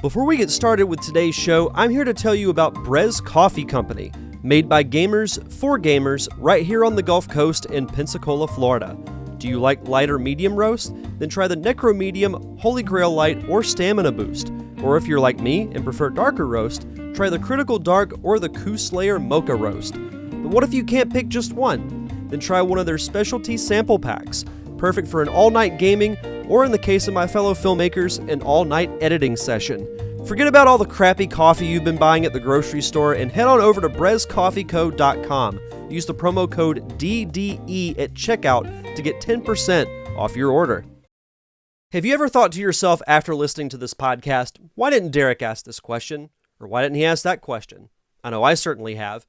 Before we get started with today's show, I'm here to tell you about Brez Coffee Company, made by gamers for gamers right here on the Gulf Coast in Pensacola, Florida. Do you like light or medium roast? Then try the Necro Medium, Holy Grail Light, or Stamina Boost. Or if you're like me and prefer darker roast, try the Critical Dark or the Coup Slayer Mocha Roast. But what if you can't pick just one? Then try one of their specialty sample packs, perfect for an all-night gaming, or in the case of my fellow filmmakers, an all-night editing session. Forget about all the crappy coffee you've been buying at the grocery store and head on over to brezcoffeeco.com. Use the promo code DDE at checkout to get 10% off your order. Have you ever thought to yourself after listening to this podcast, why didn't Derek ask this question? Or why didn't he ask that question? I know I certainly have.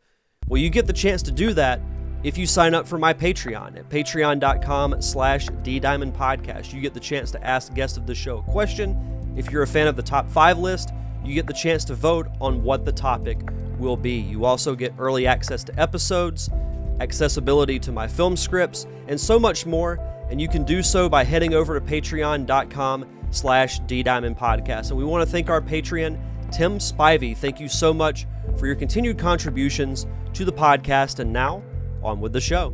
Well, you get the chance to do that if you sign up for my Patreon at patreon.com/DDiamondPodcast. You get the chance to ask guests of the show a question. If you're a fan of the top 5 list, you get the chance to vote on what the topic will be. You also get early access to episodes, accessibility to my film scripts, and so much more. And you can do so by heading over to patreon.com/DDiamondPodcast. And we want to thank our Patreon, Tim Spivey. Thank you so much for your continued contributions to the podcast. And now, on with the show.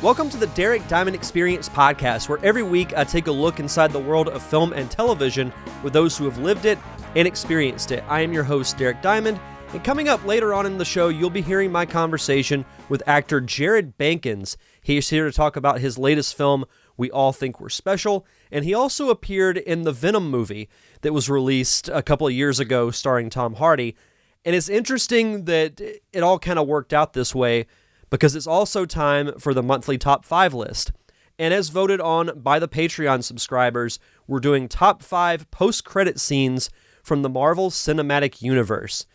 Welcome to the Derek Diamond Experience podcast, where every week I take a look inside the world of film and television with those who have lived it and experienced it. I am your host, Derek Diamond, and coming up later on in the show, you'll be hearing my conversation with actor Jared Bankens. He is here to talk about his latest film, We All Think We're Special, and he also appeared in the Venom movie that was released a couple of years ago starring Tom Hardy. And it's interesting that it all kind of worked out this way, because it's also time for the monthly top 5 list. And as voted on by the Patreon subscribers, we're doing top 5 post-credit scenes from the Marvel Cinematic Universe.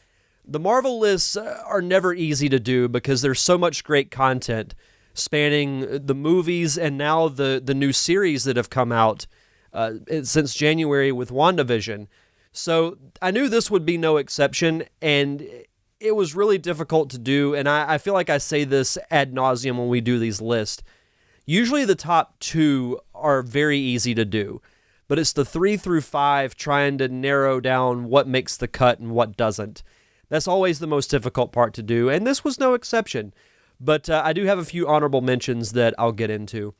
The Marvel lists are never easy to do because there's so much great content spanning the movies and now the new series that have come out since January with WandaVision. So I knew this would be no exception, and it was really difficult to do, and I feel like I say this ad nauseum when we do these lists. Usually the top 2 are very easy to do, but it's the 3 through 5 trying to narrow down what makes the cut and what doesn't. That's always the most difficult part to do, and this was no exception. But I do have a few honorable mentions that I'll get into.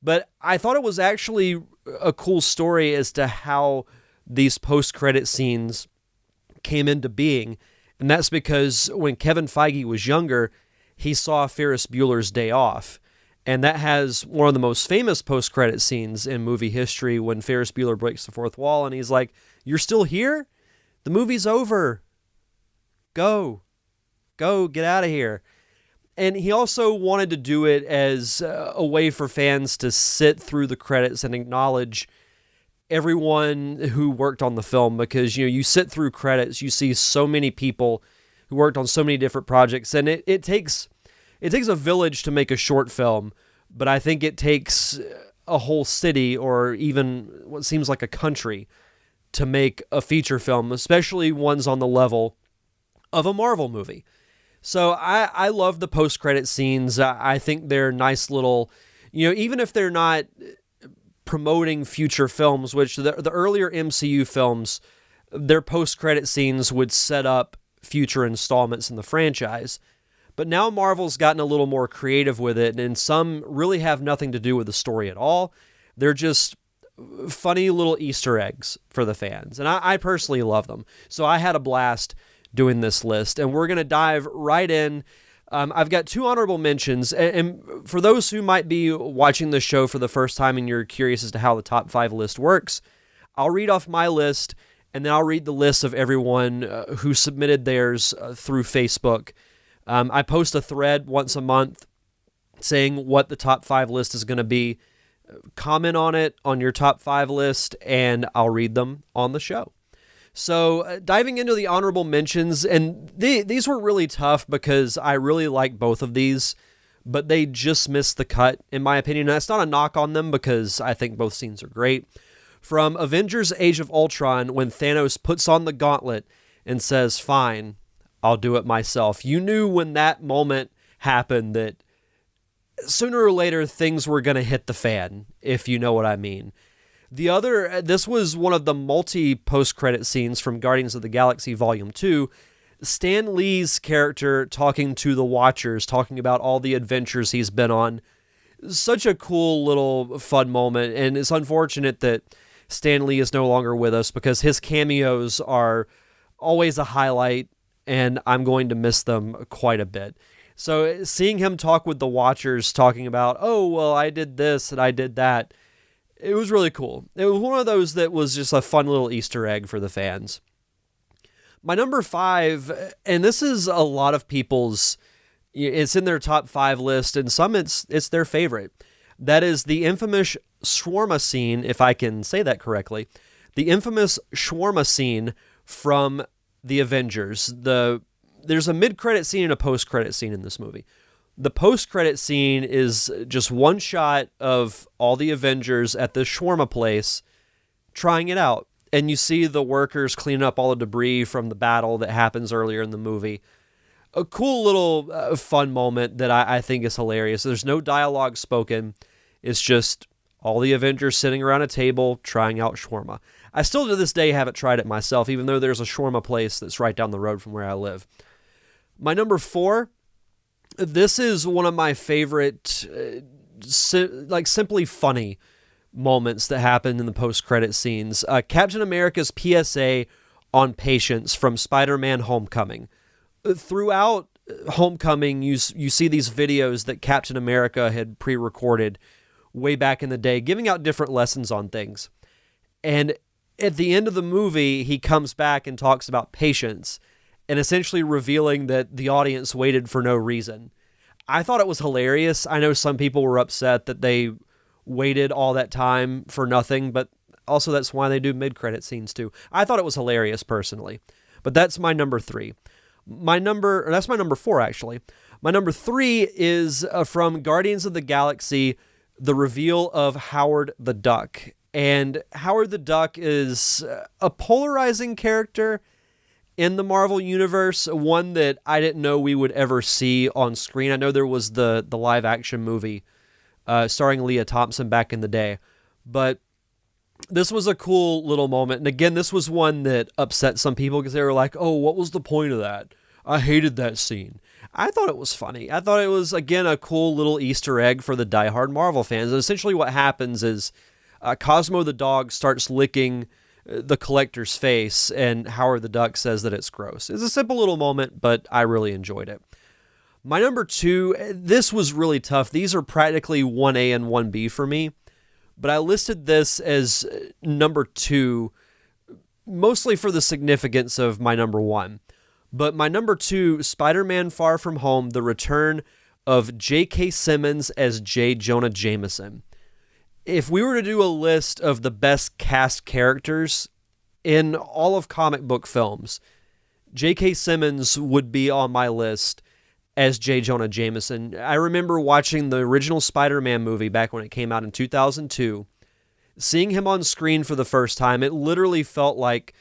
But I thought it was actually a cool story as to how these post-credit scenes came into being. And that's because when Kevin Feige was younger, he saw Ferris Bueller's Day Off. And that has one of the most famous post-credit scenes in movie history when Ferris Bueller breaks the fourth wall and he's like, "You're still here? The movie's over. Go, get out of here." And he also wanted to do it as a way for fans to sit through the credits and acknowledge everyone who worked on the film, because you sit through credits, you see so many people who worked on so many different projects, and it takes a village to make a short film, but I think it takes a whole city or even what seems like a country to make a feature film, especially ones on the level of a Marvel movie. So I love the post-credit scenes. I think they're nice little, even if they're not promoting future films, which the earlier MCU films, their post-credit scenes would set up future installments in the franchise. But now Marvel's gotten a little more creative with it, and some really have nothing to do with the story at all. They're just funny little Easter eggs for the fans, and I personally love them. So I had a blast doing this list, and we're going to dive right in. I've got 2 honorable mentions, and for those who might be watching the show for the first time and you're curious as to how the top 5 list works, I'll read off my list, and then I'll read the list of everyone who submitted theirs through Facebook. I post a thread once a month saying what the top 5 list is going to be. Comment on it, on your top 5 list, and I'll read them on the show. So diving into the honorable mentions, and these were really tough because I really like both of these, but they just missed the cut, in my opinion. And that's not a knock on them because I think both scenes are great. From Avengers Age of Ultron, when Thanos puts on the gauntlet and says, "Fine, I'll do it myself." You knew when that moment happened that sooner or later things were going to hit the fan, if you know what I mean. This was one of the multi-post-credit scenes from Guardians of the Galaxy Volume 2. Stan Lee's character talking to the Watchers, talking about all the adventures he's been on. Such a cool little fun moment, and it's unfortunate that Stan Lee is no longer with us because his cameos are always a highlight, and I'm going to miss them quite a bit. So seeing him talk with the Watchers, talking about, "Oh, well, I did this and I did that," it was really cool. It was one of those that was just a fun little Easter egg for the fans. My number 5, and this is a lot of people's, it's in their top 5 list, and some it's their favorite. That is the infamous shawarma scene, if I can say that correctly. The infamous shawarma scene from the Avengers. There's a mid-credit scene and a post-credit scene in this movie. The post-credit scene is just one shot of all the Avengers at this shawarma place trying it out. And you see the workers cleaning up all the debris from the battle that happens earlier in the movie. A cool little fun moment that I think is hilarious. There's no dialogue spoken. It's just all the Avengers sitting around a table trying out shawarma. I still to this day haven't tried it myself, even though there's a shawarma place that's right down the road from where I live. My number 4, this is one of my favorite, simply funny moments that happen in the post-credit scenes. Captain America's PSA on patience from Spider-Man Homecoming. Throughout Homecoming, you see these videos that Captain America had pre-recorded way back in the day, giving out different lessons on things. And at the end of the movie, he comes back and talks about patience, and essentially revealing that the audience waited for no reason. I thought it was hilarious. I know some people were upset that they waited all that time for nothing, but also that's why they do mid-credit scenes too. I thought it was hilarious personally. But that's my number 3. That's my number 4 actually. My number 3 is from Guardians of the Galaxy, the reveal of Howard the Duck. And Howard the Duck is a polarizing character in the Marvel Universe, one that I didn't know we would ever see on screen. I know there was the live-action movie starring Leah Thompson back in the day, but this was a cool little moment. And again, this was one that upset some people because they were like, "Oh, what was the point of that? I hated that scene." I thought it was funny. I thought it was, again, a cool little Easter egg for the diehard Marvel fans. And essentially what happens is Cosmo the dog starts licking the Collector's face, and Howard the Duck says that it's gross. It's a simple little moment, but I really enjoyed it. My number 2, this was really tough. These are practically 1A and 1B for me, but I listed this as number 2, mostly for the significance of my number 1. But my number 2, Spider-Man Far From Home, the return of J.K. Simmons as J. Jonah Jameson. If we were to do a list of the best cast characters in all of comic book films, J.K. Simmons would be on my list as J. Jonah Jameson. I remember watching the original Spider-Man movie back when it came out in 2002. Seeing him on screen for the first time, it literally felt like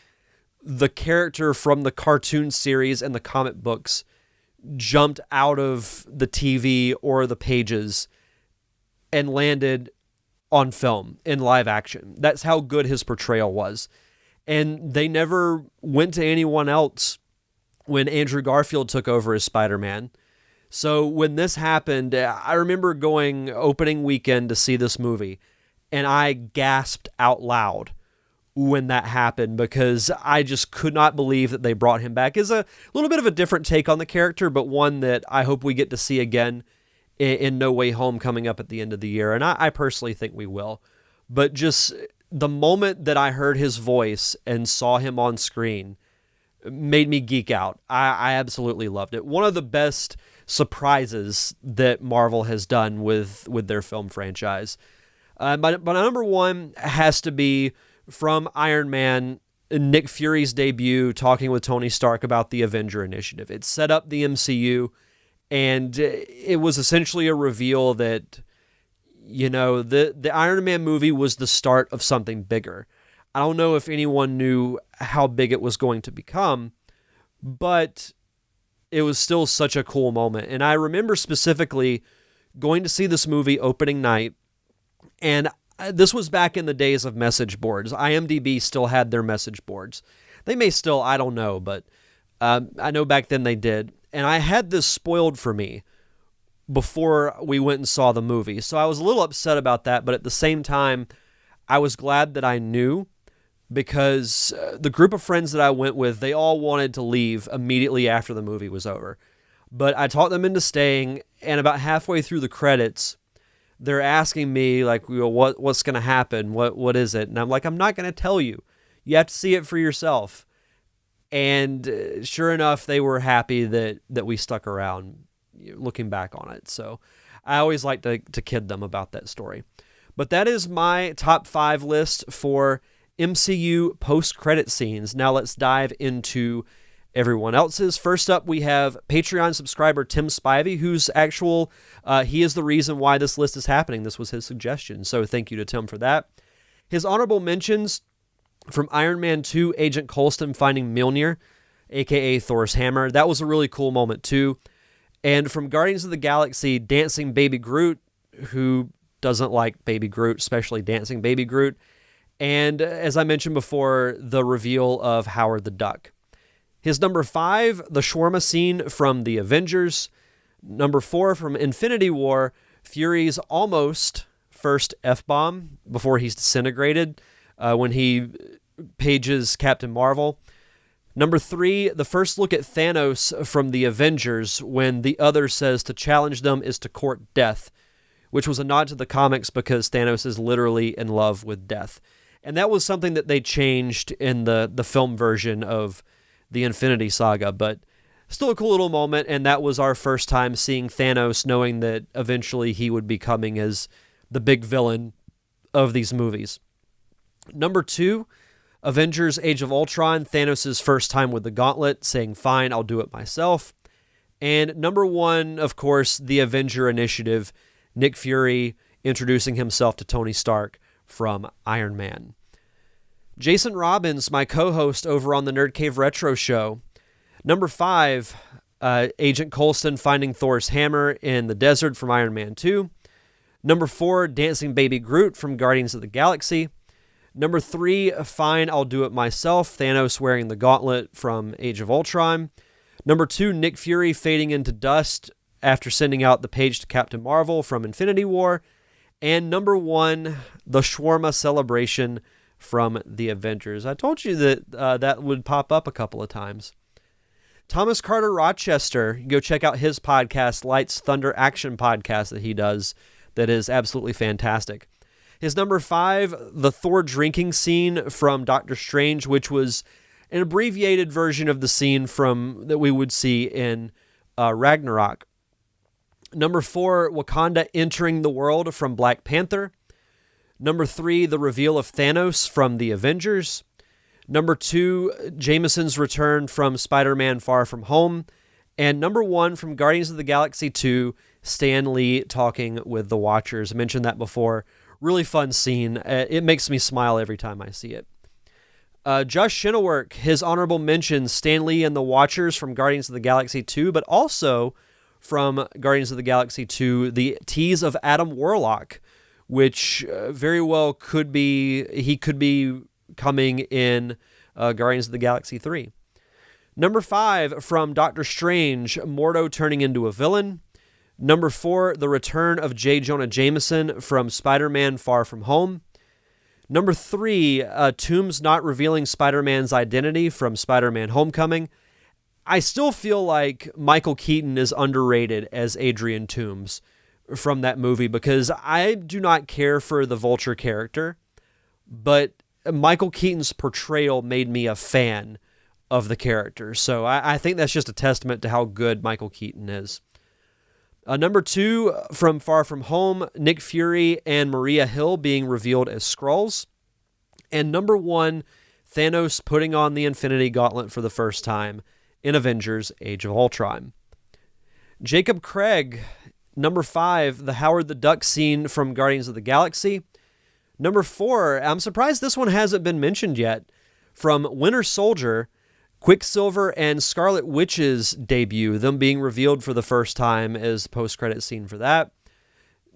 the character from the cartoon series and the comic books jumped out of the TV or the pages and landed on film in live action. That's how good his portrayal was. And they never went to anyone else when Andrew Garfield took over as Spider-Man. So when this happened, I remember going opening weekend to see this movie, and I gasped out loud when that happened because I just could not believe that they brought him back. It's a little bit of a different take on the character, but one that I hope we get to see again in No Way Home coming up at the end of the year. And I personally think we will. But just the moment that I heard his voice and saw him on screen made me geek out. I absolutely loved it. One of the best surprises that Marvel has done with their film franchise. But number 1 has to be from Iron Man, Nick Fury's debut, talking with Tony Stark about the Avenger Initiative. It set up the MCU, and it was essentially a reveal that, you know, the Iron Man movie was the start of something bigger. I don't know if anyone knew how big it was going to become, but it was still such a cool moment. And I remember specifically going to see this movie opening night, and this was back in the days of message boards. IMDb still had their message boards. They may still, I don't know, but I know back then they did. And I had this spoiled for me before we went and saw the movie. So I was a little upset about that, but at the same time, I was glad that I knew, because the group of friends that I went with, they all wanted to leave immediately after the movie was over. But I talked them into staying, and about halfway through the credits, they're asking me, like, what's going to happen? What is it? And I'm like, I'm not going to tell you. You have to see it for yourself. And sure enough, they were happy that we stuck around, looking back on it. So I always like to kid them about that story. But that is my top 5 list for MCU post-credit scenes. Now let's dive into everyone else's. First up, we have Patreon subscriber Tim Spivey, who's he is the reason why this list is happening. This was his suggestion, so thank you to Tim for that. His honorable mentions from Iron Man 2, Agent Coulson finding Mjolnir, aka Thor's hammer. That was a really cool moment too. And from Guardians of the Galaxy, Dancing Baby Groot, who doesn't like Baby Groot, especially Dancing Baby Groot. And as I mentioned before, the reveal of Howard the Duck. His number 5, the shawarma scene from The Avengers. Number 4, from Infinity War, Fury's almost first F-bomb before he's disintegrated when he pages Captain Marvel. Number 3, the first look at Thanos from The Avengers when the other says to challenge them is to court death, which was a nod to the comics because Thanos is literally in love with death. And that was something that they changed in the film version of the Infinity Saga, but still a cool little moment, and that was our first time seeing Thanos, knowing that eventually he would be coming as the big villain of these movies. Number 2, Avengers Age of Ultron, Thanos' first time with the gauntlet, saying, fine, I'll do it myself. And number 1, of course, the Avenger Initiative, Nick Fury introducing himself to Tony Stark from Iron Man. Jason Robbins, my co-host over on the Nerd Cave Retro Show. Number 5, Agent Coulson finding Thor's hammer in the desert from Iron Man 2. Number 4, Dancing Baby Groot from Guardians of the Galaxy. Number 3, Fine, I'll Do It Myself, Thanos wearing the gauntlet from Age of Ultron. Number 2, Nick Fury fading into dust after sending out the page to Captain Marvel from Infinity War. And number 1, the shawarma celebration from The Avengers. I told you that that would pop up a couple of times. Thomas Carter Rochester, go check out his podcast, Lights, Thunder, Action podcast that he does that is absolutely fantastic. His number 5, the Thor drinking scene from Doctor Strange, which was an abbreviated version of the scene that we would see in Ragnarok. Number 4, Wakanda entering the world from Black Panther. Number 3, the reveal of Thanos from The Avengers. Number 2, Jameson's return from Spider-Man Far From Home. And number 1, from Guardians of the Galaxy 2, Stan Lee talking with the Watchers. I mentioned that before. Really fun scene. It makes me smile every time I see it. Josh Shinnework, his honorable mentions, Stan Lee and the Watchers from Guardians of the Galaxy 2, but also from Guardians of the Galaxy 2, the tease of Adam Warlock, which very well could be coming in Guardians of the Galaxy 3. Number 5, from Doctor Strange, Mordo turning into a villain. Number 4, the return of J. Jonah Jameson from Spider-Man Far From Home. Number 3, Toomes not revealing Spider-Man's identity from Spider-Man Homecoming. I still feel like Michael Keaton is underrated as Adrian Toomes from that movie because I do not care for the Vulture character, but Michael Keaton's portrayal made me a fan of the character. So I think that's just a testament to how good Michael Keaton is. Number 2, from Far From Home, Nick Fury and Maria Hill being revealed as Skrulls. And number 1, Thanos putting on the Infinity Gauntlet for the first time in Avengers Age of Ultron. Jacob Craig, number 5, the Howard the Duck scene from Guardians of the Galaxy. Number 4, I'm surprised this one hasn't been mentioned yet. From Winter Soldier, Quicksilver and Scarlet Witch's debut, them being revealed for the first time as post-credit scene for that.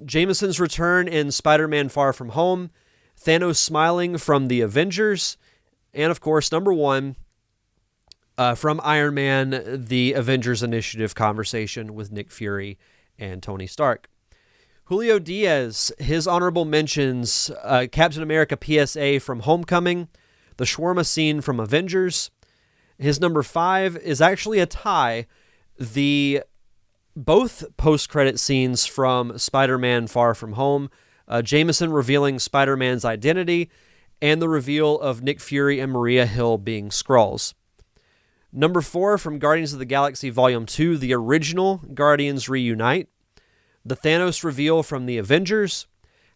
Jameson's return in Spider-Man Far From Home, Thanos smiling from the Avengers, and of course, number 1, from Iron Man, the Avengers Initiative conversation with Nick Fury and Tony Stark. Julio Diaz, his honorable mentions, Captain America PSA from Homecoming, the shawarma scene from Avengers. His number 5 is actually a tie. Both post-credit scenes from Spider-Man Far From Home, Jameson revealing Spider-Man's identity, and the reveal of Nick Fury and Maria Hill being Skrulls. Number 4 from Guardians of the Galaxy Volume 2, the original Guardians Reunite. The Thanos reveal from the Avengers.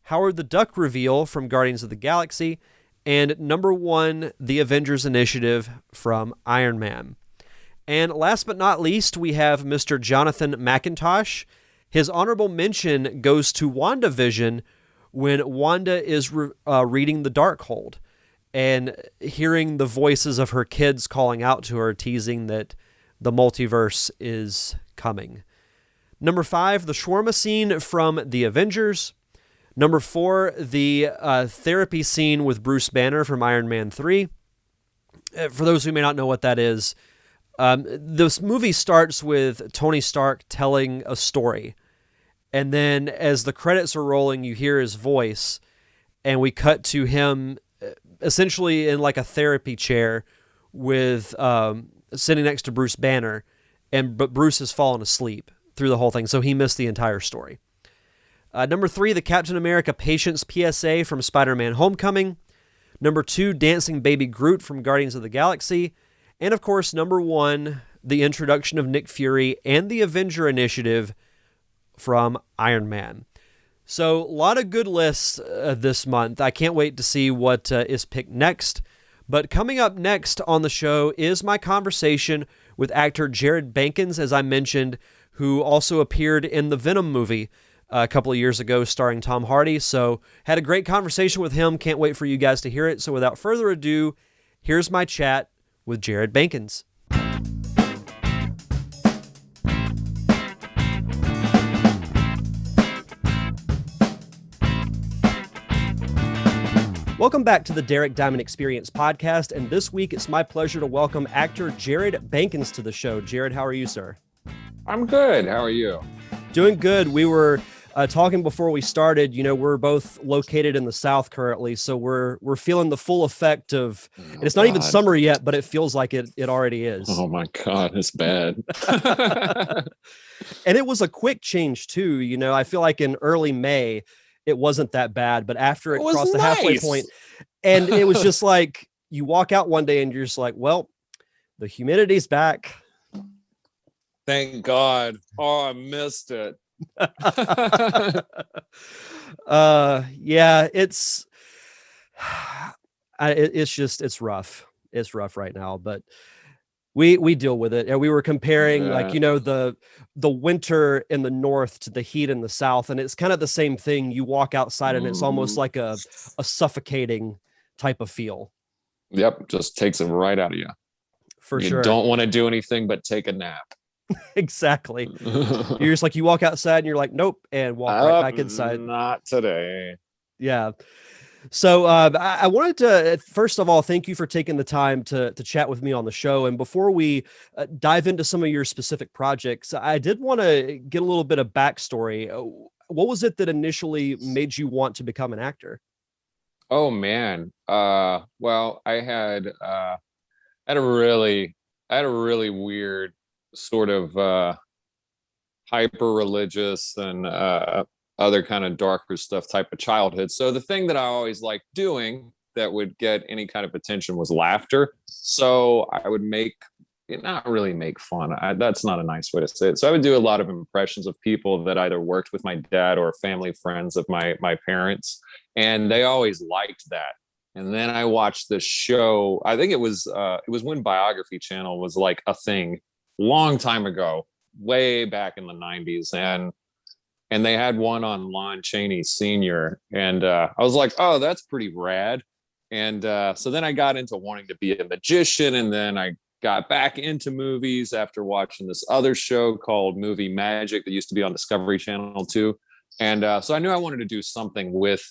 Howard the Duck reveal from Guardians of the Galaxy. And number 1, the Avengers Initiative from Iron Man. And last but not least, we have Mr. Jonathan McIntosh. His honorable mention goes to WandaVision when Wanda is reading the Darkhold and hearing the voices of her kids calling out to her, teasing that the multiverse is coming. Number 5, the shawarma scene from The Avengers. Number 4, the therapy scene with Bruce Banner from Iron Man 3. For those who may not know what that is, this movie starts with Tony Stark telling a story. And then as the credits are rolling, you hear his voice, and we cut to him essentially in like a therapy chair with sitting next to Bruce Banner, but Bruce has fallen asleep through the whole thing, so he missed the entire story. Number 3, the Captain America Patience PSA from Spider-Man Homecoming. Number 2, Dancing Baby Groot from Guardians of the Galaxy. And of course, number 1, the introduction of Nick Fury and the Avenger Initiative from Iron Man. So, a lot of good lists this month. I can't wait to see what is picked next. But coming up next on the show is my conversation with actor Jared Bankens, as I mentioned, who also appeared in the Venom movie a couple of years ago starring Tom Hardy. So, had a great conversation with him. Can't wait for you guys to hear it. So, without further ado, here's my chat with Jared Bankens. Welcome back to the Derek Diamond Experience podcast, and this week it's my pleasure to welcome actor Jared Bankens to the show. Jared, how are you, sir? I'm good. How are you? Doing good. We were talking before we started. You know, we're both located in the South currently, so we're feeling the full effect of. And it's not even summer yet, but it feels like it already is. Oh my God, it's bad. And it was a quick change too. You know, I feel like in early May, it wasn't that bad, but after it crossed the halfway point, and it was just like you walk out one day and you're just like, well, the humidity's back. Thank God. Oh, I missed it. Yeah, it's it's rough. It's rough right now, but we deal with it. And we were comparing like, you know, the winter in the north to the heat in the south, and it's kind of the same thing. You walk outside and it's almost like a suffocating type of feel. Yep, just takes it right out of you. For sure. You don't want to do anything but take a nap. Exactly. You're just like, you walk outside and you're like, nope, and walk right back inside. Not today. Yeah. So I wanted to, first of all, thank you for taking the time to chat with me on the show. And before we dive into some of your specific projects, I did want to get a little bit of backstory. What was it that initially made you want to become an actor? Oh man. Well, I had a really weird sort of hyper religious and other kind of darker stuff type of childhood. So the thing that I always liked doing that would get any kind of attention was laughter. So I would not really make fun. That's not a nice way to say it. So I would do a lot of impressions of people that either worked with my dad or family friends of my parents. And they always liked that. And then I watched this show. I think it was when Biography Channel was like a thing long time ago, way back in the 90s. And and they had one on Lon Chaney Sr. And I was like, oh, that's pretty rad. And so then I got into wanting to be a magician, and then I got back into movies after watching this other show called Movie Magic that used to be on Discovery Channel too. And so I knew I wanted to do something with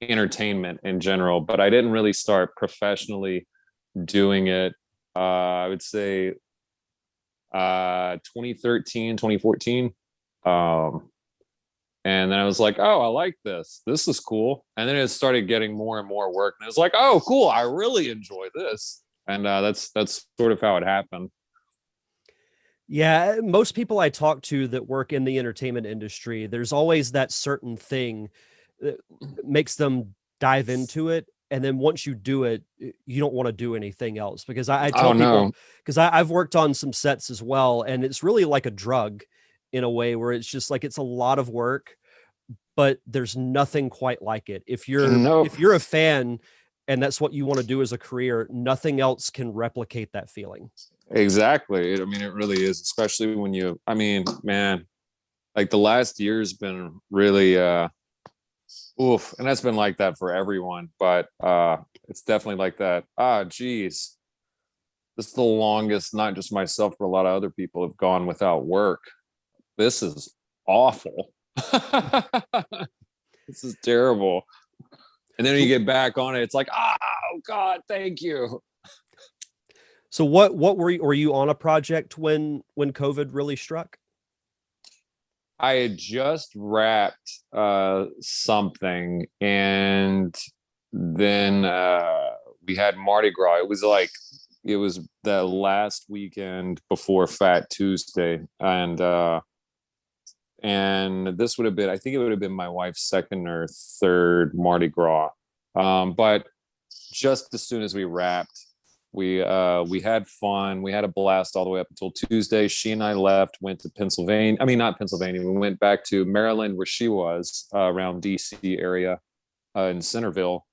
entertainment in general, but I didn't really start professionally doing it. I would say 2013, 2014. And then I was like, oh, I like this. This is cool. And then it started getting more and more work. And it was like, oh, cool. I really enjoy this. And that's sort of how it happened. Yeah, most people I talk to that work in the entertainment industry, there's always that certain thing that makes them dive into it. And then once you do it, you don't want to do anything else. Because I tell Oh, people, no. because I've worked on some sets as well, and it's really like a drug in a way where it's just like it's a lot of work, but there's nothing quite like it. No. If you're a fan and that's what you want to do as a career, nothing else can replicate that feeling. Exactly. I mean, it really is, especially when I mean, man, like the last year's been really, oof. And that's been like that for everyone, but it's definitely like that. Geez. This is the longest, not just myself, but a lot of other people have gone without work. This is awful. This is terrible. And then when you get back on it, it's like, oh God, thank you. So what were you on a project when COVID really struck? I had just wrapped something, and then we had Mardi Gras. It was the last weekend before Fat Tuesday, and this would have been, I think it would have been my wife's second or third Mardi Gras. But just as soon as we wrapped, we had fun. We had a blast all the way up until Tuesday. She and I left, went to Pennsylvania. I mean, not Pennsylvania. We went back to Maryland, where she was, around DC area, in Centerville.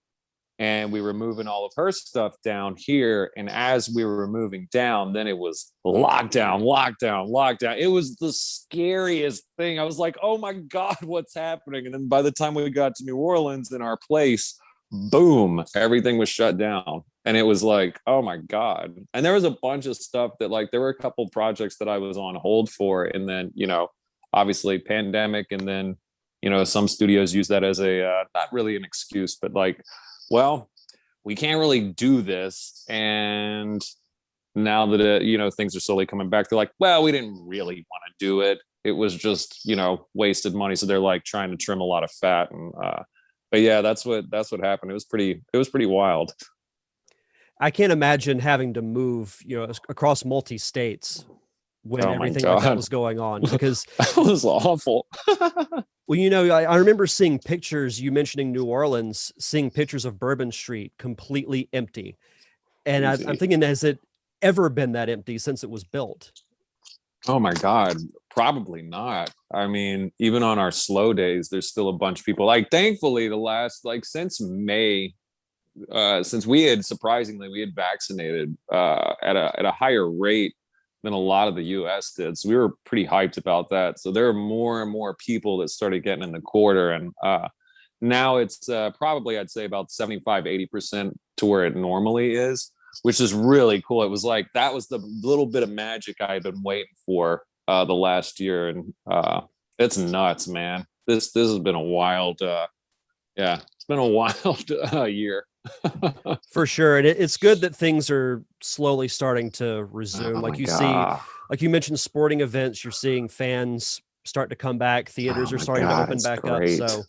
And we were moving all of her stuff down here. And as we were moving down, then it was lockdown, lockdown, lockdown. It was the scariest thing. I was like, oh my God, what's happening? And then by the time we got to New Orleans in our place, boom, everything was shut down. And it was like, oh my God. And there was a bunch of stuff that, like, there were a couple projects that I was on hold for. And then, obviously pandemic. And then, some studios use that as a, not really an excuse, but like, well, we can't really do this. And now that, things are slowly coming back, they're like, well, we didn't really want to do it. It was just, wasted money. So they're like trying to trim a lot of fat. And, but yeah, that's what happened. It was pretty wild. I can't imagine having to move, across multi-states when everything like that was going on, because that was awful. Well, I remember seeing pictures, you mentioning New Orleans, seeing pictures of Bourbon Street completely empty. And I'm thinking, has it ever been that empty since it was built? Oh my God, probably not. I mean, even on our slow days, there's still a bunch of people. Like, thankfully, the last, like, since May, since we had vaccinated at a higher rate than a lot of the US did. So we were pretty hyped about that. So there are more and more people that started getting in the quarter. And now it's probably, I'd say, about 75-80% to where it normally is, which is really cool. It was like, that was the little bit of magic I had been waiting for the last year. And it's nuts, man. This has been a wild, it's been a wild year. For sure. And it's good that things are slowly starting to resume. Like like you mentioned, sporting events, you're seeing fans start to come back. Theaters are starting to open back up. So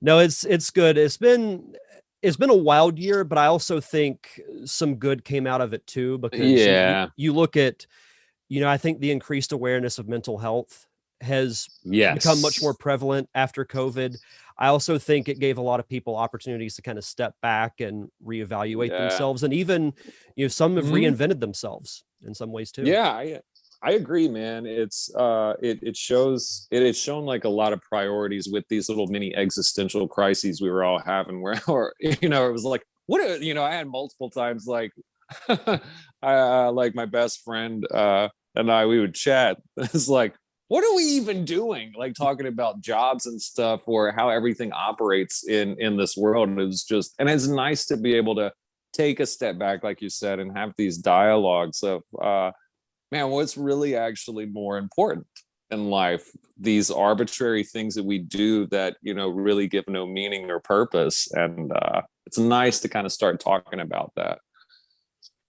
no, it's good. It's been a wild year, but I also think some good came out of it too, because you look at, I think the increased awareness of mental health has become much more prevalent after COVID. I also think it gave a lot of people opportunities to kind of step back and reevaluate themselves. And even, some have reinvented themselves in some ways too. Yeah, I agree, man. It's it shown like a lot of priorities with these little mini existential crises we were all having, where it was like, I had multiple times, like, like my best friend and we would chat. It's like, what are we even doing? Like talking about jobs and stuff, or how everything operates in this world. And it's nice to be able to take a step back, like you said, and have these dialogues of, man, what's really actually more important in life? These arbitrary things that we do that, really give no meaning or purpose. And it's nice to kind of start talking about that.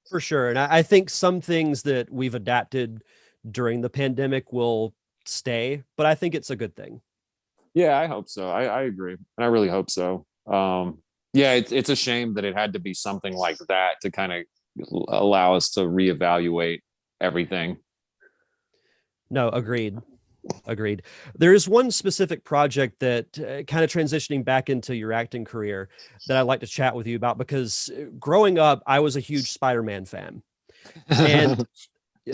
For sure. And I think some things that we've adapted during the pandemic will stay, but I think it's a good thing. Yeah, I hope so. I agree. And I really hope so. Yeah, it's a shame that it had to be something like that to kind of allow us to reevaluate everything. No, agreed. There is one specific project that kind of transitioning back into your acting career that I'd like to chat with you about, because growing up, I was a huge Spider-Man fan. And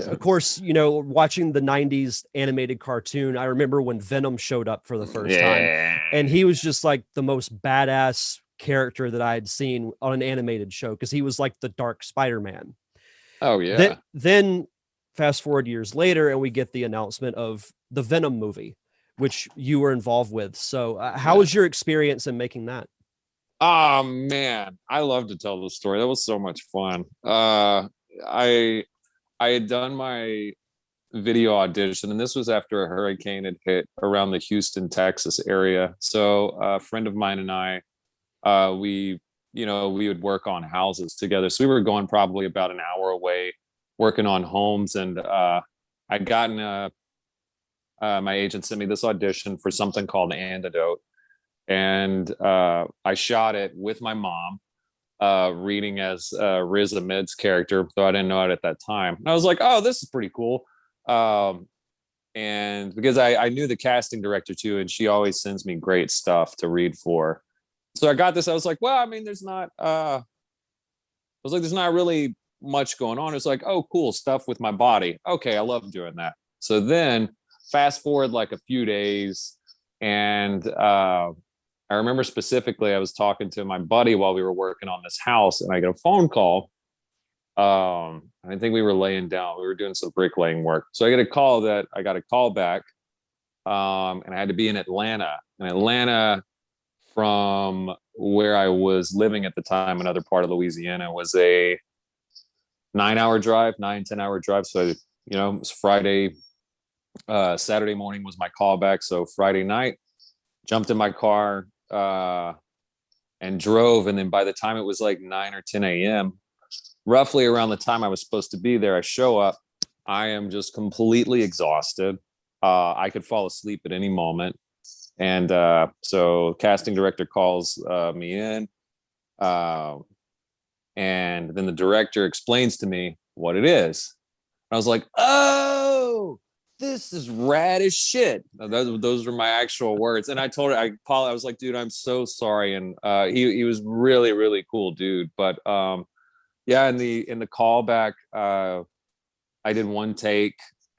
of course, watching the 90s animated cartoon, I remember when Venom showed up for the first time, and he was just like the most badass character that I had seen on an animated show, because he was like the dark Spider-Man. Oh yeah. Then fast forward years later, and we get the announcement of the Venom movie, which you were involved with. So how was your experience in making that? Oh man, I love to tell the story. That was so much fun. I had done my video audition, and this was after a hurricane had hit around the Houston, Texas area. So a friend of mine and I, we would work on houses together. So we were going probably about an hour away, working on homes. And I'd gotten my agent sent me this audition for something called Antidote, and I shot it with my mom, reading as Riz Ahmed's character, though I didn't know it at that time. And I was like, oh, this is pretty cool. And because I knew the casting director too, and she always sends me great stuff to read for. So I got this. I was like, well, I mean, there's not really much going on. It's like, oh, cool stuff with my body. Okay, I love doing that. So then fast forward like a few days, and I remember specifically I was talking to my buddy while we were working on this house, and I get a phone call. I think we were laying down. We were doing some bricklaying work. So I get a call that I got a call back, and I had to be in Atlanta. And Atlanta, from where I was living at the time, another part of Louisiana, was a 9-hour drive, 10-hour drive. So, it was Friday, Saturday morning was my callback. So Friday night, jumped in my car, and drove. And then by the time it was like 9 or 10 a.m., roughly around the time I was supposed to be there, I show up. I am just completely exhausted. I could fall asleep at any moment. And so casting director calls me in. And then the director explains to me what it is. I was like, oh, this is rad as shit. Those were my actual words. And I told her, I was like, dude, I'm so sorry. And he was really, really cool dude. But yeah, in the callback, I did one take.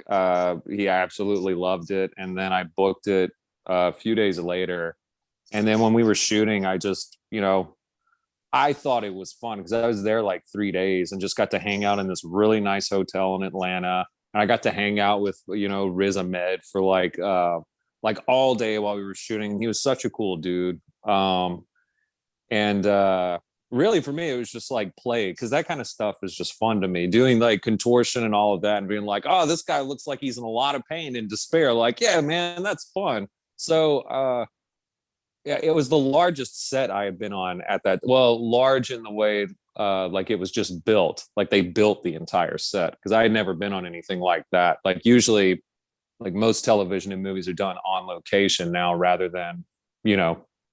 He absolutely loved it. And then I booked it a few days later. And then when we were shooting, I just, I thought it was fun because I was there like 3 days and just got to hang out in this really nice hotel in Atlanta. And I got to hang out with, Riz Ahmed for like all day while we were shooting. He was such a cool dude. Really for me, it was just like play, because that kind of stuff is just fun to me. Doing like contortion and all of that and being like, oh, this guy looks like he's in a lot of pain and despair. Like, yeah, man, that's fun. So, yeah, it was the largest set I had been on at that. Well, large in the way, like it was just built, like they built the entire set, because I had never been on anything like that. Like usually, like most television and movies are done on location now rather than,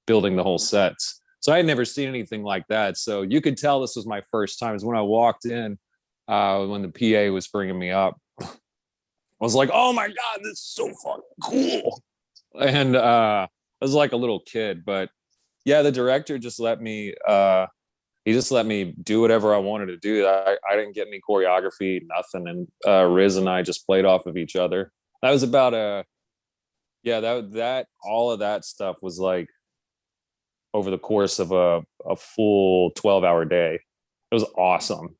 building the whole sets. So I had never seen anything like that. So you could tell this was my first time. Is when I walked in, when the PA was bringing me up, I was like, oh my God, this is so fucking cool. And I was like a little kid. But yeah, the director just let me, he just let me do whatever I wanted to do. I didn't get any choreography, nothing. And Riz and I just played off of each other. That was about that all of that stuff was like over the course of a full 12-hour day. It was awesome.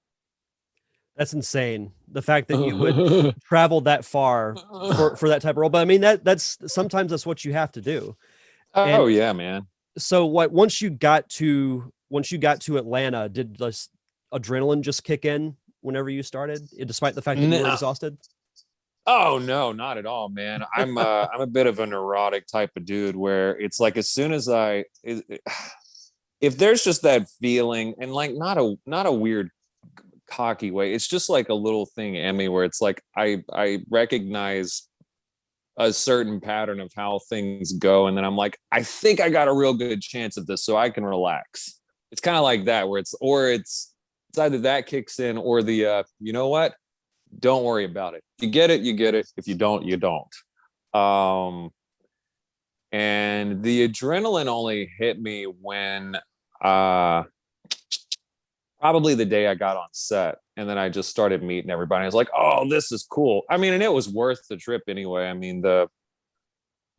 That's insane. The fact that you would travel that far for that type of role. But I mean, that's sometimes that's what you have to do. Oh And yeah, man. so once you got to Atlanta, did this adrenaline just kick in whenever you started, despite the fact that you were No. exhausted? Oh no, not at all, man. I'm a bit of a neurotic type of dude where it's like as soon as if there's just that feeling, and like not a weird cocky way, it's just like a little thing in me where it's like I recognize a certain pattern of how things go, and then I'm like, I think I got a real good chance of this, so I can relax. It's kind of like that where it's either that kicks in or the you know what, don't worry about it. You get it, you get it. If you don't, you don't. um and the adrenaline only hit me when uh probably the day I got on set, and then I just started meeting everybody. I was like, oh, this is cool. I mean, and it was worth the trip anyway. I mean,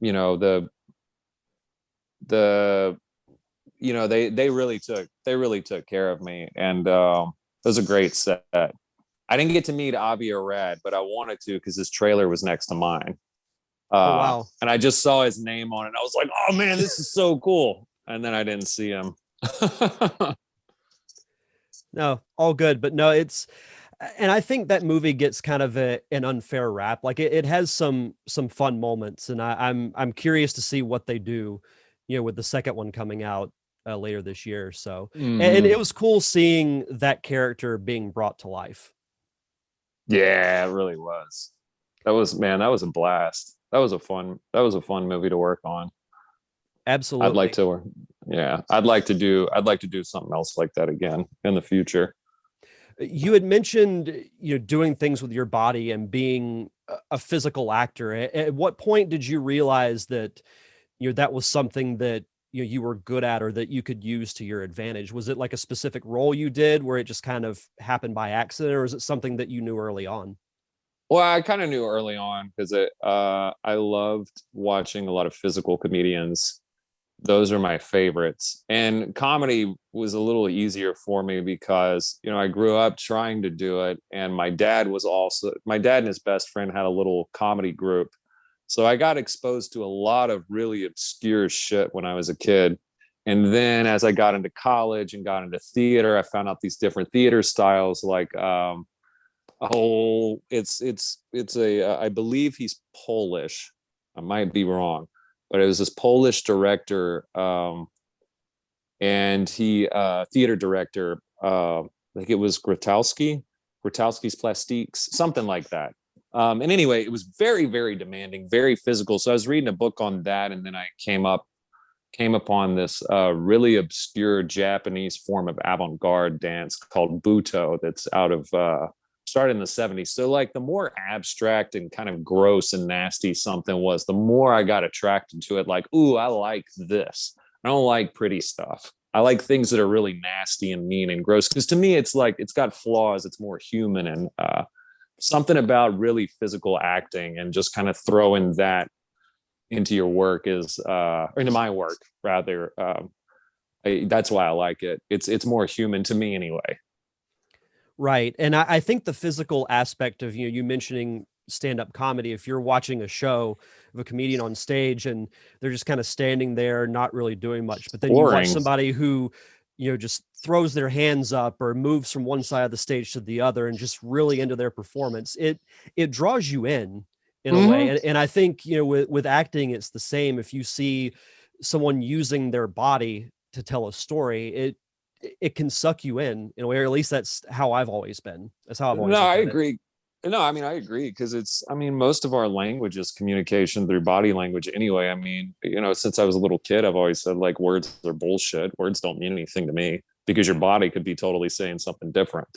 you know the they really took care of me, and it was a great set. I didn't get to meet Avi Arad, but I wanted to because his trailer was next to mine. Oh, wow. And I just saw his name on it. And I was like, oh man, this is so cool. And then I didn't see him. No, all good. But no, and I think that movie gets kind of an unfair rap. Like it has some fun moments, and I'm curious to see what they do, with the second one coming out later this year. So, and Mhm. it was cool seeing that character being brought to life. Yeah, it really was. That was a blast. That was a fun movie to work on. I'd like Absolutely. to, yeah, I'd like to do something else like that again in the future. You had mentioned, doing things with your body and being a physical actor. At what point did you realize that, that was something that, you were good at or that you could use to your advantage? Was it like a specific role you did where it just kind of happened by accident, or is it something that you knew early on? Well, I kind of knew early on because I loved watching a lot of physical comedians. Those are my favorites. And comedy was a little easier for me because, I grew up trying to do it. And my dad and his best friend had a little comedy group. So I got exposed to a lot of really obscure shit when I was a kid. And then as I got into college and got into theater, I found out these different theater styles like, it's a I believe he's Polish. I might be wrong, but it was this Polish director, and he theater director. I think it was Grotowski's Plastiques, something like that. And anyway, it was very very demanding, very physical. So I was reading a book on that, and then I came upon this really obscure Japanese form of avant-garde dance called Buto that's out of started in the 70s. So like the more abstract and kind of gross and nasty something was, the more I got attracted to it. Like, ooh, I like this. I don't like pretty stuff. I like things that are really nasty and mean and gross. Because to me, it's like it's got flaws. It's more human, and something about really physical acting and just kind of throwing that into your work or into my work rather. That's why I like it. It's more human to me anyway. Right. And I think the physical aspect of, you mentioning stand-up comedy, if you're watching a show of a comedian on stage and they're just kind of standing there, not really doing much, but then you watch Boring. somebody who, just throws their hands up or moves from one side of the stage to the other and just really into their performance, it draws you in a way. Mm-hmm. And I think, with acting, it's the same. If you see someone using their body to tell a story, it can suck you in a way, or at least that's how I've always been. That's how I've No, always looked I at it. agree. No, I mean I agree because most of our language is communication through body language anyway. I mean, since I was a little kid, I've always said like words are bullshit. Words don't mean anything to me because your body could be totally saying something different.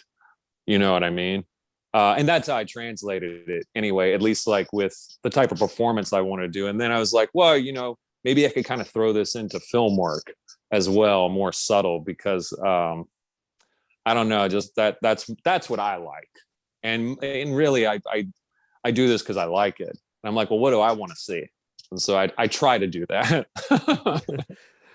You know what I mean? And that's how I translated it anyway, at least like with the type of performance I want to do. And then I was like, well, maybe I could kind of throw this into film work as well, more subtle, because I don't know, just that's what I like. And really I do this because I like it. And I'm like, well, what do I want to see? And so I try to do that.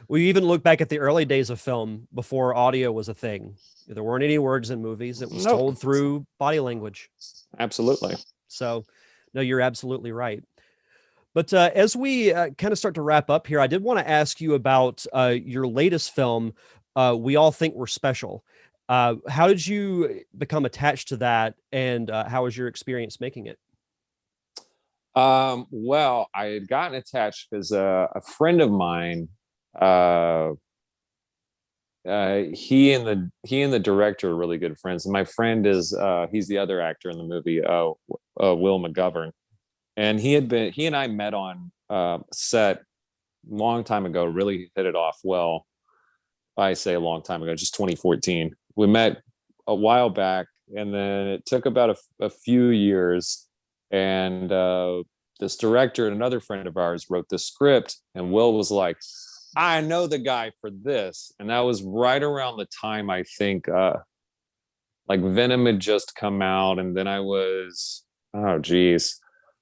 We even look back at the early days of film before audio was a thing. There weren't any words in movies. It was Nope. told through body language. Absolutely. So, no, you're absolutely right. But as we kind of start to wrap up here, I did want to ask you about your latest film, We All Think We're Special. How did you become attached to that, and how was your experience making it? Well, I had gotten attached because a friend of mine, uh, he and the director are really good friends. And my friend is he's the other actor in the movie, Will McGovern. And he and I met on set long time ago, really hit it off well. I say a long time ago, just 2014. We met a while back, and then it took about a few years. And this director and another friend of ours wrote the script, and Will was like, I know the guy for this. And that was right around the time I think like Venom had just come out, and then I was, oh geez,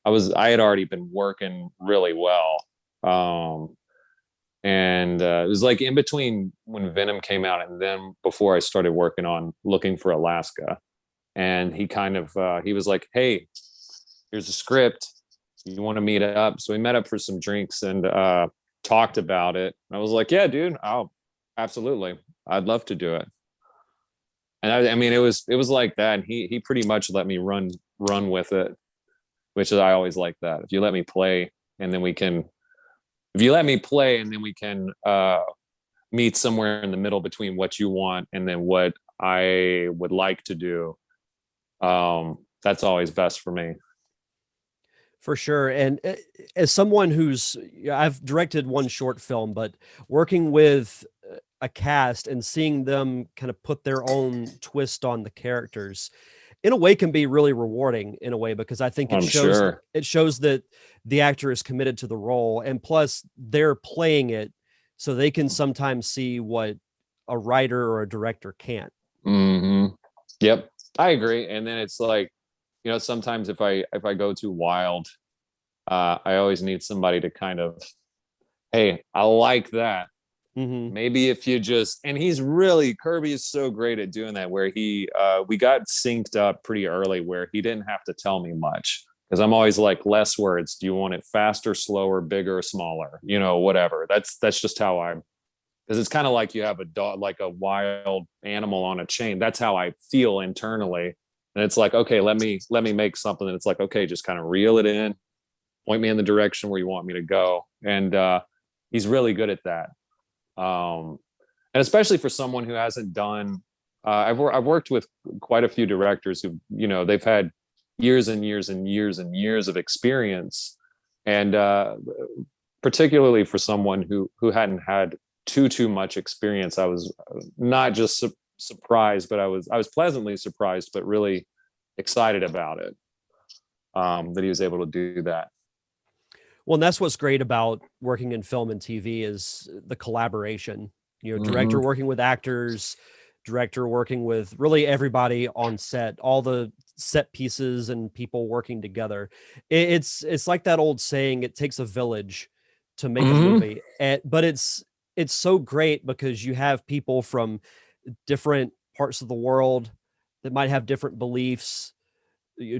I had already been working really well. And it was like in between when Venom came out and then before I started working on Looking for Alaska. And he kind of he was like, hey, here's a script, you want to meet up? So we met up for some drinks and talked about it. And I was like, yeah, dude, I'll absolutely, I'd love to do it. And I mean, it was like that. And he pretty much let me run with it, which is, I always like that. If you let me play, and then we can, if you let me play and then we can meet somewhere in the middle between what you want and then what I would like to do, that's always best for me. For sure. And as someone I've directed one short film, but working with a cast and seeing them kind of put their own twist on the characters in a way can be really rewarding in a way, because I think I'm sure. it shows that the actor is committed to the role, and plus they're playing it so they can sometimes see what a writer or a director can't. Mm-hmm. Yep, I agree. And then it's like, sometimes if I go too wild, I always need somebody to kind of, hey, I like that. Mm-hmm. Maybe if you just, and Kirby is so great at doing that, where we got synced up pretty early where he didn't have to tell me much, because I'm always like, less words. Do you want it faster, slower, bigger, smaller? Whatever. That's just how because it's kind of like you have a dog, like a wild animal on a chain. That's how I feel internally. And it's like, okay, let me make something. And it's like, okay, just kind of reel it in, point me in the direction where you want me to go. And he's really good at that. And especially for someone who hasn't done, I've worked with quite a few directors who, they've had years and years and years and years of experience. And particularly for someone who hadn't had too much experience, I was not just surprised, but I was pleasantly surprised, but really excited about it, that he was able to do that. Well, and that's what's great about working in film and TV is the collaboration. Director working with actors, director working with really everybody on set, all the set pieces and people working together. It's like that old saying, it takes a village to make a movie. But it's so great because you have people from different parts of the world that might have different beliefs,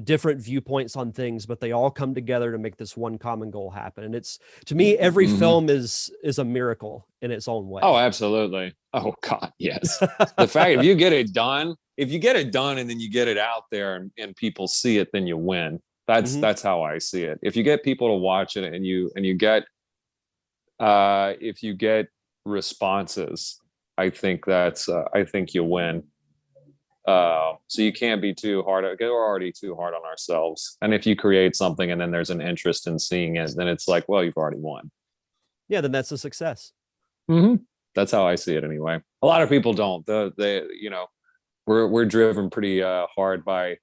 different viewpoints on things, but they all come together to make this one common goal happen. And it's, to me, every film is a miracle in its own way. Oh, absolutely. Oh God, yes. The fact, if you get it done and then you get it out there and people see it, then you win. That's how I see it. If you get people to watch it and you get if you get responses, I think you win. So you can't be too hard. We're already too hard on ourselves. And if you create something and then there's an interest in seeing it, then it's like, well, you've already won. Yeah, then that's a success. That's how I see it anyway. A lot of people don't. We're driven pretty hard by,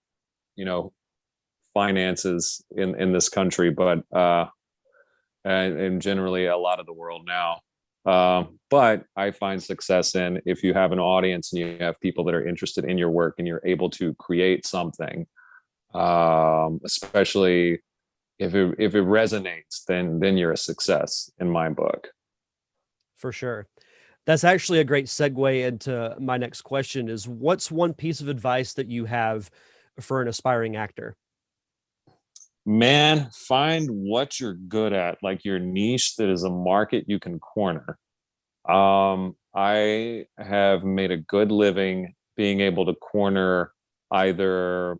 finances in this country, but and generally a lot of the world now. But I find success in, if you have an audience and you have people that are interested in your work and you're able to create something, especially if it resonates, then you're a success in my book. For sure. That's actually a great segue into my next question is what's one piece of advice that you have for an aspiring actor? Man, find what you're good at, like your niche that is a market you can corner. I have made a good living being able to corner either,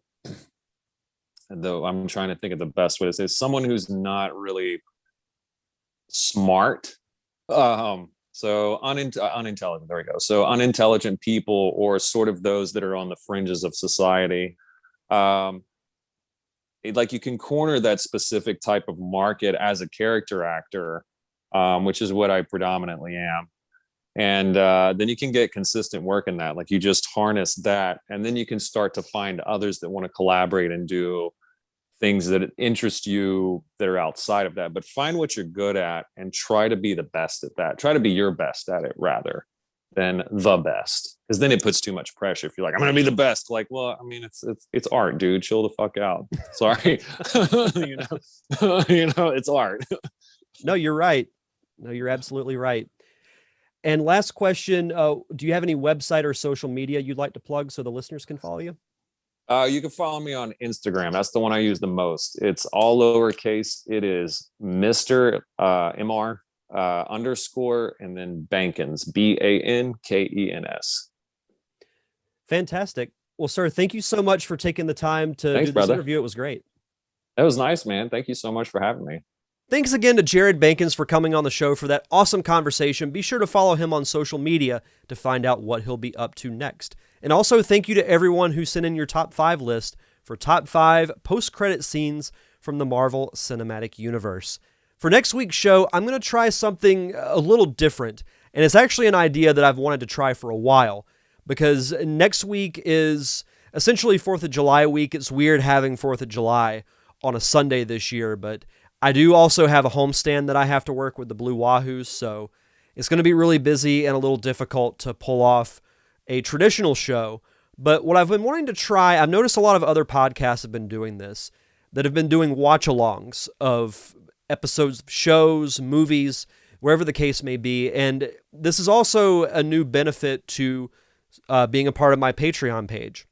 though I'm trying to think of the best way to say it, someone who's not really smart. Unintelligent. There we go. So unintelligent people, or sort of those that are on the fringes of society. Like you can corner that specific type of market as a character actor, which is what I predominantly am. And then you can get consistent work in that. Like you just harness that, and then you can start to find others that want to collaborate and do things that interest you that are outside of that. But find what you're good at and try to be the best at that. Try to be your best at it rather than the best, because then it puts too much pressure. If you're like, I'm gonna be the best, like, well, I mean, it's art, dude. Chill the fuck out. Sorry. It's art. No, you're right. No, you're absolutely right. And last question, do you have any website or social media you'd like to plug so the listeners can follow you? You can follow me on Instagram. That's the one I use the most. It's all lowercase. It is Mr. MR underscore and then Bankens, Bankens. Fantastic. Well, sir, thank you so much for taking the time to do this interview. It was great. That was nice, man. Thank you so much for having me. Thanks again to Jared Bankens for coming on the show for that awesome conversation. Be sure to follow him on social media to find out what he'll be up to next. And also thank you to everyone who sent in your top 5 list for top 5 post-credit scenes from the Marvel Cinematic Universe. For next week's show, I'm going to try something a little different. And it's actually an idea that I've wanted to try for a while, because next week is essentially 4th of July week. It's weird having 4th of July on a Sunday this year, but I do also have a homestand that I have to work with the Blue Wahoos, so it's going to be really busy and a little difficult to pull off a traditional show. But what I've been wanting to try, I've noticed a lot of other podcasts have been doing this, that have been doing watch-alongs of episodes of shows, movies, wherever the case may be. And this is also a new benefit to being a part of my Patreon page,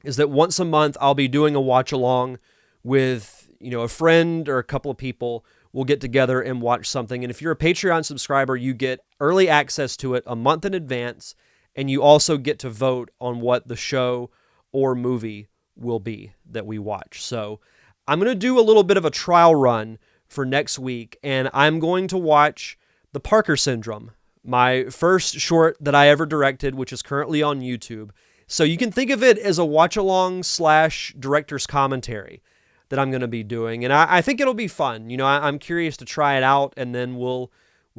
is that once a month I'll be doing a watch-along with a friend or a couple of people. Will get together and watch something. And if you're a Patreon subscriber, you get early access to it a month in advance. And you also get to vote on what the show or movie will be that we watch. So I'm going to do a little bit of a trial run for next week. And I'm going to watch The Parker Syndrome, my first short that I ever directed, which is currently on YouTube. So you can think of it as a watch-along / director's commentary that I'm going to be doing. And I think it'll be fun. I'm curious to try it out, and then we'll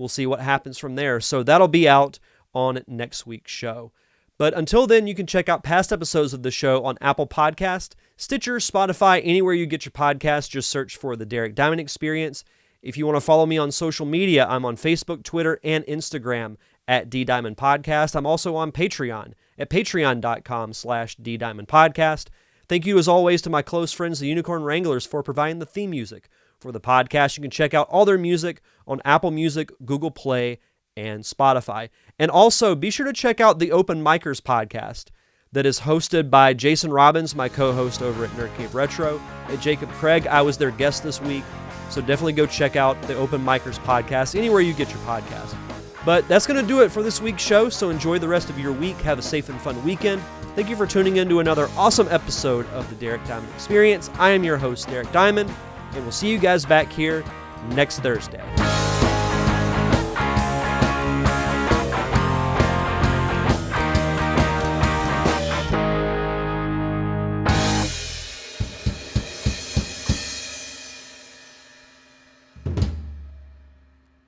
see what happens from there. So that'll be out on next week's show. But until then, you can check out past episodes of the show on Apple Podcast, Stitcher, Spotify, anywhere you get your podcast. Just search for The Derek Diamond Experience. If you want to follow me on social media, I'm on Facebook, Twitter, and Instagram at DDiamondPodcast. I'm also on Patreon at patreon.com/DDiamondPodcast. Thank you, as always, to my close friends, the Unicorn Wranglers, for providing the theme music for the podcast. You can check out all their music on Apple Music, Google Play, and Spotify. And also, be sure to check out the Open Micers podcast that is hosted by Jason Robbins, my co-host over at Nerd Cave Retro, and Jacob Craig. I was their guest this week, so definitely go check out the Open Micers podcast anywhere you get your podcast. But that's going to do it for this week's show, so enjoy the rest of your week. Have a safe and fun weekend. Thank you for tuning in to another awesome episode of the Derek Diamond Experience. I am your host, Derek Diamond, and we'll see you guys back here next Thursday.